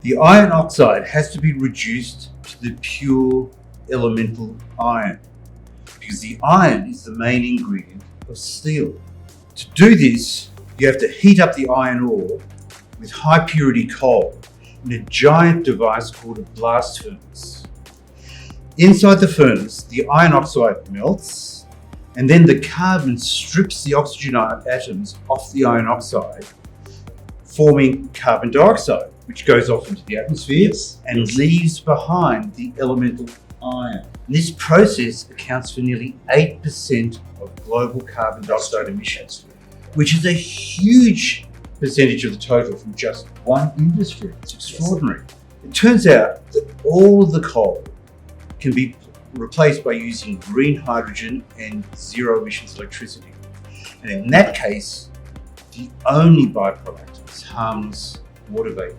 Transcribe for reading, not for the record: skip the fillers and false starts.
The iron oxide has to be reduced to the pure elemental iron because the iron is the main ingredient of steel. To do this, you have to heat up the iron ore with high purity coal in a giant device called a blast furnace. Inside the furnace, the iron oxide melts, and then the carbon strips the oxygen atoms off the iron oxide, forming carbon dioxide, which goes off into the atmosphere and leaves behind the elemental iron. And this process accounts for nearly 8% of global carbon dioxide emissions, which is a huge percentage of the total from just one industry. It's extraordinary. It turns out that all of the coal can be replaced by using green hydrogen and zero emissions electricity. And in that case, the only byproduct is harmless water vapor.